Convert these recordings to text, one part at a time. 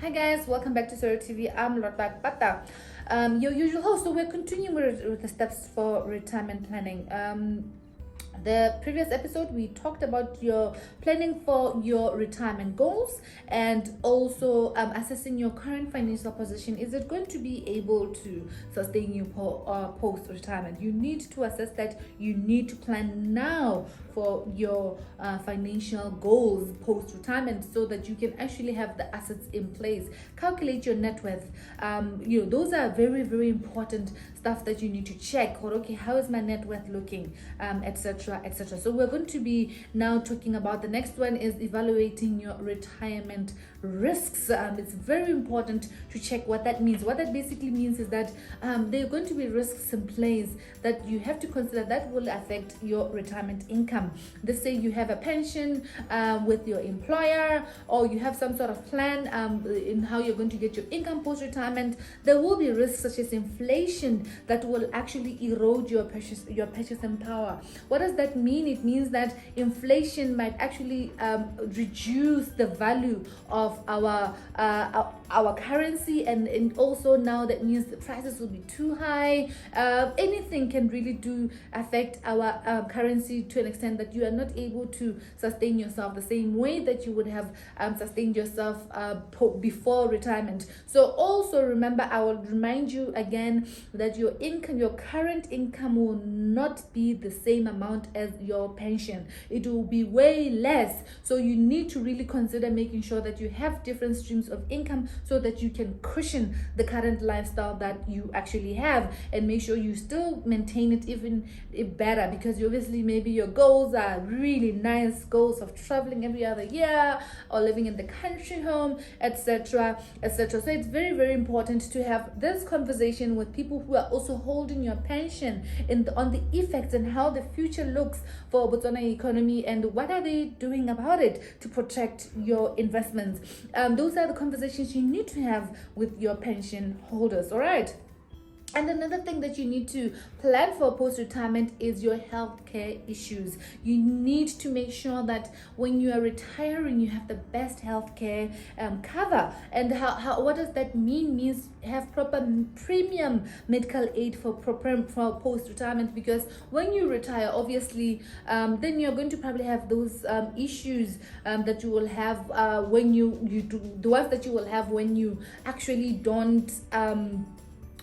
Hi guys, welcome back to Soro TV. I'm Lord Bata, your usual host. So we're continuing with the steps for retirement planning. The previous episode we talked about your planning for your retirement goals and also assessing your current financial position. Is it going to be able to sustain you post retirement? You need to assess that. You need to plan now for your financial goals post retirement so that you can actually have the assets in place. Calculate your net worth. Those are very important stuff that you need to check. Or okay, how is my net worth looking, etc. So we're going to be now talking about the next one is evaluating your retirement risks. It's very important to check what that means. What that basically means is that there are going to be risks in place that you have to consider that will affect your retirement income. Let's say you have a pension with your employer, or you have some sort of plan in how you're going to get your income post-retirement. There will be risks such as inflation that will actually erode your purchasing power. What does that mean? It means that inflation might actually reduce the value of our currency, and also now that means the prices will be too high. Anything can really affect our currency to an extent that you are not able to sustain yourself the same way that you would have sustained yourself before retirement. So also remember, I will remind you again that your current income will not be the same amount as your pension. It will be way less. So you need to really consider making sure that you have different streams of income so that you can cushion the current lifestyle that you actually have, and make sure you still maintain it even better, because obviously maybe your goals are really nice goals of traveling every other year or living in the country home, etc. So it's very important to have this conversation with people who are also holding your pension on the effects and how the future looks for Botswana economy and what are they doing about it to protect your investments. Those are the conversations you need to have with your pension holders. All right. And another thing that you need to plan for post-retirement is your healthcare issues. You need to make sure that when you are retiring, you have the best healthcare cover. And what does that mean? Means have proper premium medical aid for post-retirement, because when you retire, obviously, then you're going to probably have those issues that you will have when you do the ones that you will have when you actually don't.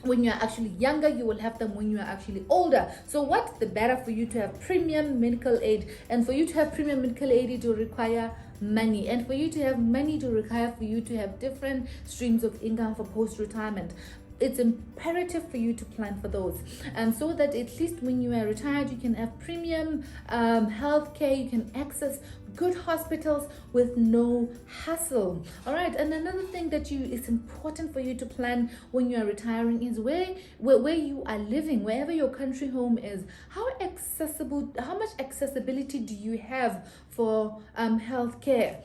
When you're actually younger, you will have them when you are actually older. So what's the better for you to have premium medical aid? And for you to have premium medical aid, it will require money, and for you to have money to require for you to have different streams of income for post-retirement. It's imperative for you to plan for those, and so that at least when you are retired, you can have premium health care, you can access good hospitals with no hassle. All right. And another thing that is important for you to plan when you are retiring is where you are living, wherever your country home is. How much accessibility do you have for healthcare?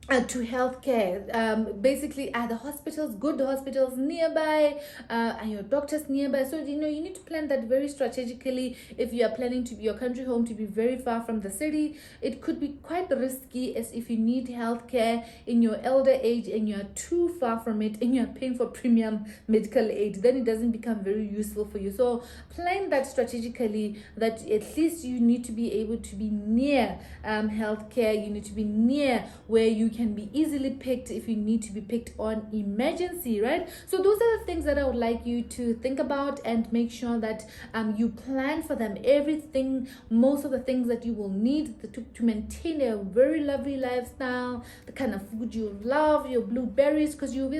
To healthcare, basically, are the hospitals good hospitals nearby? Are your doctors nearby? So you need to plan that very strategically. If you are planning to be your country home to be very far from the city, it could be quite risky, as if you need healthcare in your elder age and you are too far from it and you are paying for premium medical aid, then it doesn't become very useful for you. So plan that strategically, that at least you need to be able to be near healthcare. You need to be near where you can be easily picked if you need to be picked on emergency, right? So those are the things that I would like you to think about and make sure that you plan for them. Most of the things that you will need to maintain a very lovely lifestyle, the kind of food you love, your blueberries, because you'll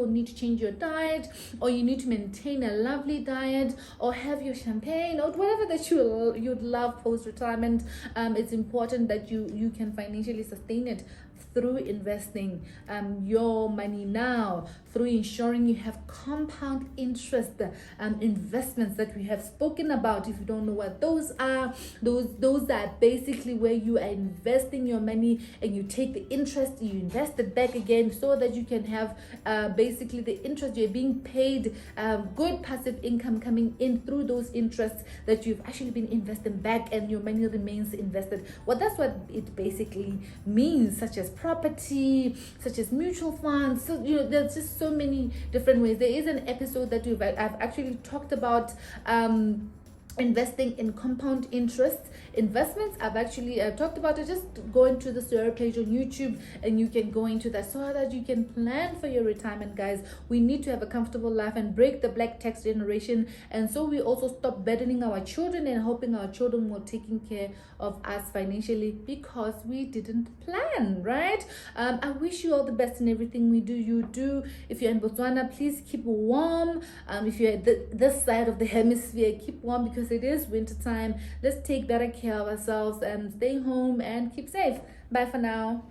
need to change your diet, or you need to maintain a lovely diet, or have your champagne, or whatever that you'd love post-retirement. It's important that you can financially sustain it through investing your money now, through ensuring you have compound interest investments that we have spoken about. If you don't know what those are basically where you are investing your money and you take the interest, you invest it back again, so that you can have basically the interest. You're being paid good passive income coming in through those interests that you've actually been investing back, and your money remains invested. That's what it basically means, such as property, such as mutual funds. So there's just so many different ways. There is an episode that I've actually talked about investing in compound interest investments. I've actually talked about it. Just go into the Sarah page on YouTube and you can go into that so that you can plan for your retirement, guys. We need to have a comfortable life and break the black tax generation, and so we also stop burdening our children and hoping our children will taking care of us financially because we didn't plan, right? I wish you all the best in everything we do. You do. If you're in Botswana, please keep warm. If you're at this side of the hemisphere, keep warm because it is winter time. Let's take better care of ourselves and stay home and keep safe. Bye for now.